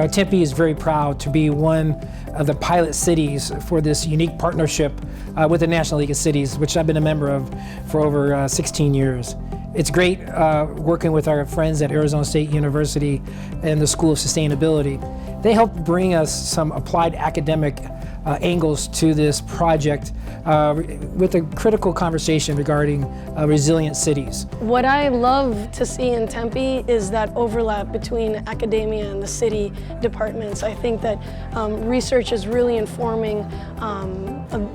Tempe is very proud to be one of the pilot cities for this unique partnership with the National League of Cities, which I've been a member of for over 16 years. It's great working with our friends at Arizona State University and the School of Sustainability. They help bring us some applied academic angles to this project with a critical conversation regarding resilient cities. What I love to see in Tempe is that overlap between academia and the city departments. I think that research is really informing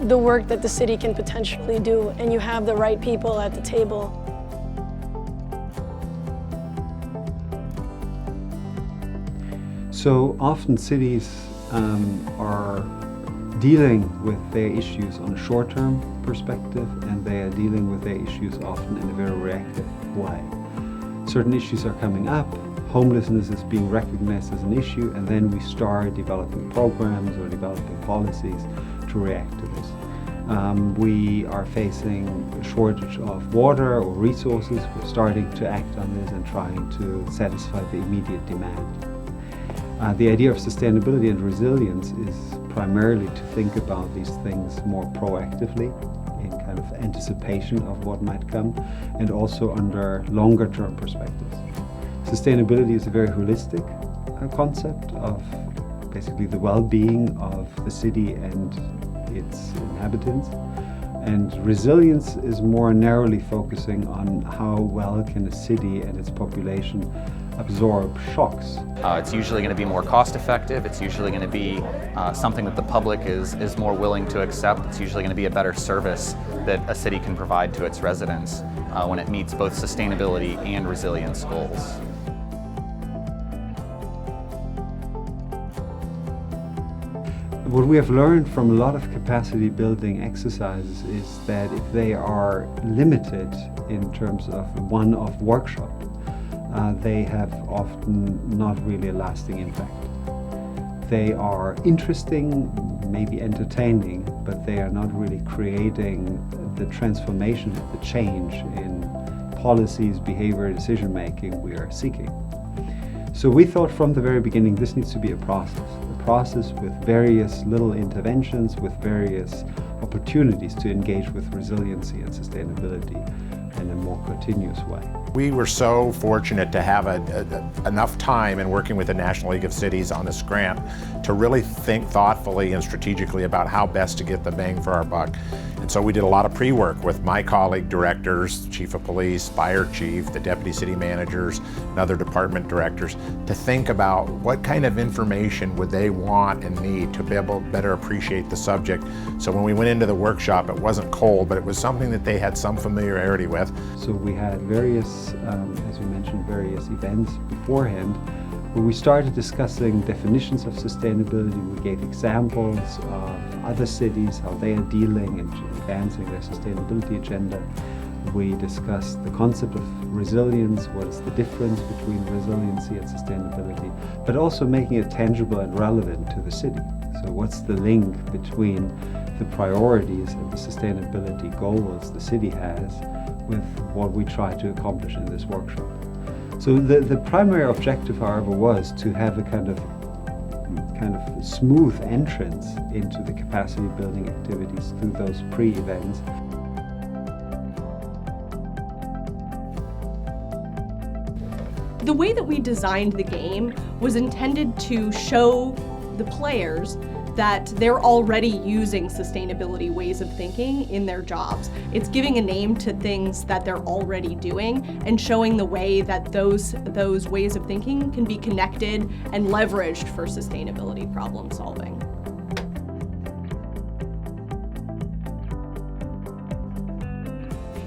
the work that the city can potentially do, and you have the right people at the table. So often cities are dealing with their issues on a short-term perspective, and they are dealing with their issues often in a very reactive way. Certain issues are coming up, homelessness is being recognized as an issue, and then we start developing programs or developing policies to react to this. We are facing a shortage of water or resources. We're starting to act on this and trying to satisfy the immediate demand. The idea of sustainability and resilience is primarily to think about these things more proactively, in kind of anticipation of what might come, and also under longer term perspectives. Sustainability is a very holistic concept of basically the well-being of the city and its inhabitants. And resilience is more narrowly focusing on how well can a city and its population absorb shocks. It's usually going to be more cost effective. It's usually going to be something that the public is more willing to accept. It's usually going to be a better service that a city can provide to its residents when it meets both sustainability and resilience goals. What we have learned from a lot of capacity building exercises is that if they are limited in terms of one-off workshop, they have often not really a lasting impact. They are interesting, maybe entertaining, but they are not really creating the transformation, the change in policies, behavior, decision-making we are seeking. So we thought from the very beginning this needs to be a process with various little interventions, with various opportunities to engage with resiliency and sustainability in a more continuous way. We were so fortunate to have enough time in working with the National League of Cities on this grant to really think thoughtfully and strategically about how best to get the bang for our buck. And so we did a lot of pre-work with my colleague directors, Chief of Police, Fire Chief, the Deputy City Managers, and other department directors to think about what kind of information would they want and need to be able to better appreciate the subject. So when we went into the workshop, it wasn't cold, but it was something that they had some familiarity with. So we had various, as we mentioned, various events beforehand where we started discussing definitions of sustainability. We gave examples of other cities, how they are dealing and advancing their sustainability agenda. We discussed the concept of resilience, what is the difference between resiliency and sustainability, but also making it tangible and relevant to the city. So what's the link between the priorities and the sustainability goals the city has with what we try to accomplish in this workshop. So the primary objective, however, was to have a kind of smooth entrance into the capacity building activities through those pre-events. The way that we designed the game was intended to show the players that they're already using sustainability ways of thinking in their jobs. It's giving a name to things that they're already doing and showing the way that those ways of thinking can be connected and leveraged for sustainability problem solving.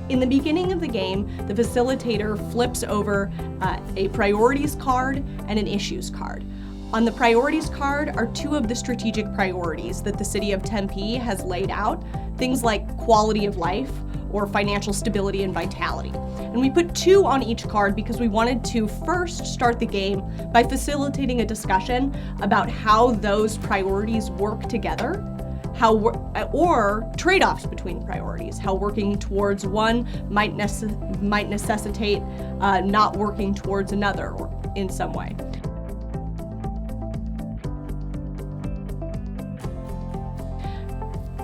In the beginning of the game, the facilitator flips over a priorities card and an issues card. On the priorities card are two of the strategic priorities that the City of Tempe has laid out, things like quality of life or financial stability and vitality. And we put two on each card because we wanted to first start the game by facilitating a discussion about how those priorities work together, or trade-offs between priorities, how working towards one might necessitate not working towards another in some way.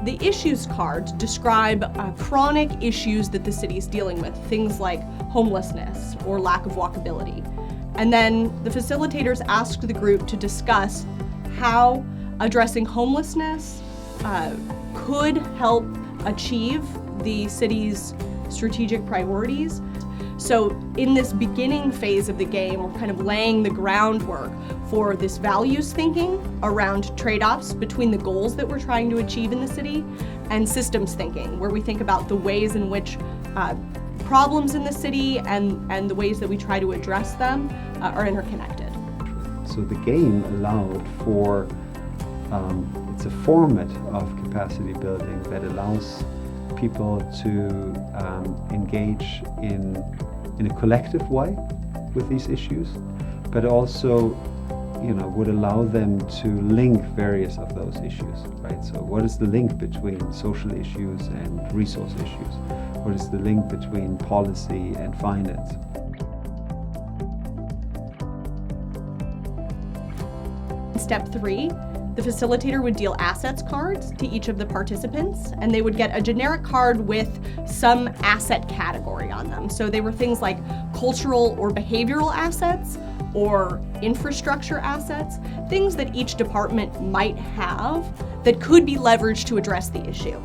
The issues cards describe chronic issues that the city is dealing with, things like homelessness or lack of walkability. And then the facilitators asked the group to discuss how addressing homelessness could help achieve the city's strategic priorities. So in this beginning phase of the game, we're kind of laying the groundwork for this values thinking around trade-offs between the goals that we're trying to achieve in the city and systems thinking, where we think about the ways in which problems in the city and the ways that we try to address them are interconnected. So the game allowed for, it's a format of capacity building that allows people to engage in a collective way with these issues, but also, would allow them to link various of those issues, right? So what is the link between social issues and resource issues? What is the link between policy and finance? Step 3, the facilitator would deal assets cards to each of the participants, and they would get a generic card with some asset category on them. So they were things like cultural or behavioral assets or infrastructure assets, things that each department might have that could be leveraged to address the issue.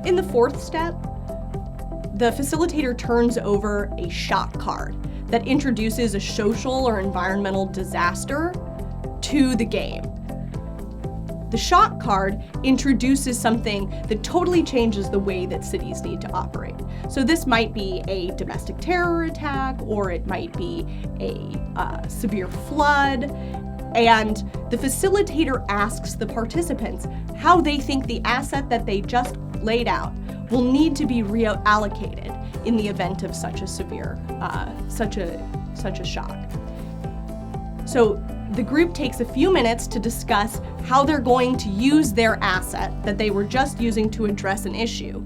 In the 4th step, the facilitator turns over a shock card that introduces a social or environmental disaster to the game. The shock card introduces something that totally changes the way that cities need to operate. So this might be a domestic terror attack, or it might be a severe flood, and the facilitator asks the participants how they think the asset that they just laid out will need to be reallocated in the event of such a severe, such a shock. So the group takes a few minutes to discuss how they're going to use their asset that they were just using to address an issue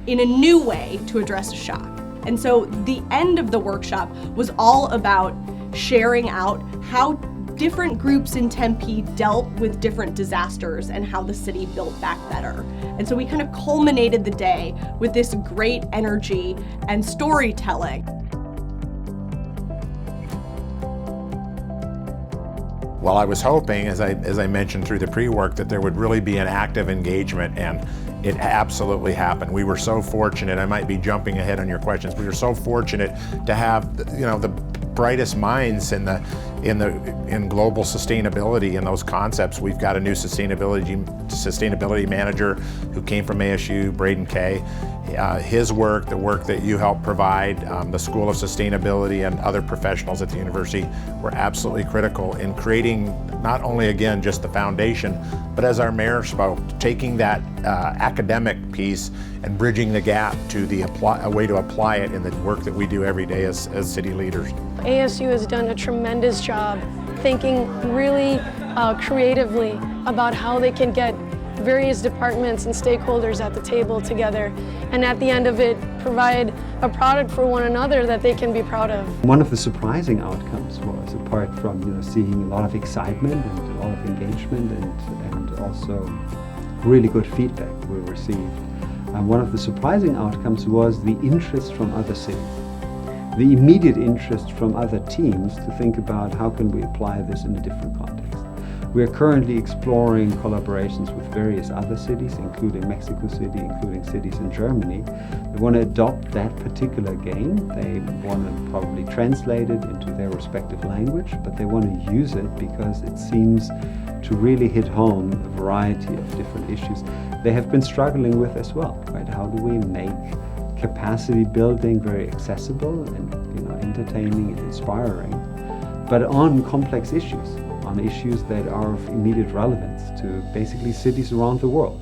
in a new way to address a shock. And so the end of the workshop was all about sharing out how different groups in Tempe dealt with different disasters and how the city built back better. And so we kind of culminated the day with this great energy and storytelling. Well, I was hoping, as I mentioned through the pre-work, that there would really be an active engagement, and it absolutely happened. We were so fortunate. I might be jumping ahead on your questions. We were so fortunate to have, the brightest minds in global sustainability and those concepts. We've got a new sustainability manager who came from ASU, Braden Kay. His work, the work that you helped provide, the School of Sustainability and other professionals at the university were absolutely critical in creating not only, again, just the foundation, but as our mayor spoke, taking that academic piece and bridging the gap to a way to apply it in the work that we do every day as city leaders. ASU has done a tremendous job thinking really creatively about how they can get various departments and stakeholders at the table together, and at the end of it provide a product for one another that they can be proud of. One of the surprising outcomes was, apart from seeing a lot of excitement and a lot of engagement and also really good feedback we received, one of the surprising outcomes was the interest from other cities. The immediate interest from other teams to think about how can we apply this in a different context. We are currently exploring collaborations with various other cities, including Mexico City, including cities in Germany. They want to adopt that particular game. They want to probably translate it into their respective language, but they want to use it because it seems to really hit home a variety of different issues they have been struggling with as well, right? How do we make capacity building very accessible and entertaining and inspiring, but on complex issues, on issues that are of immediate relevance to basically cities around the world.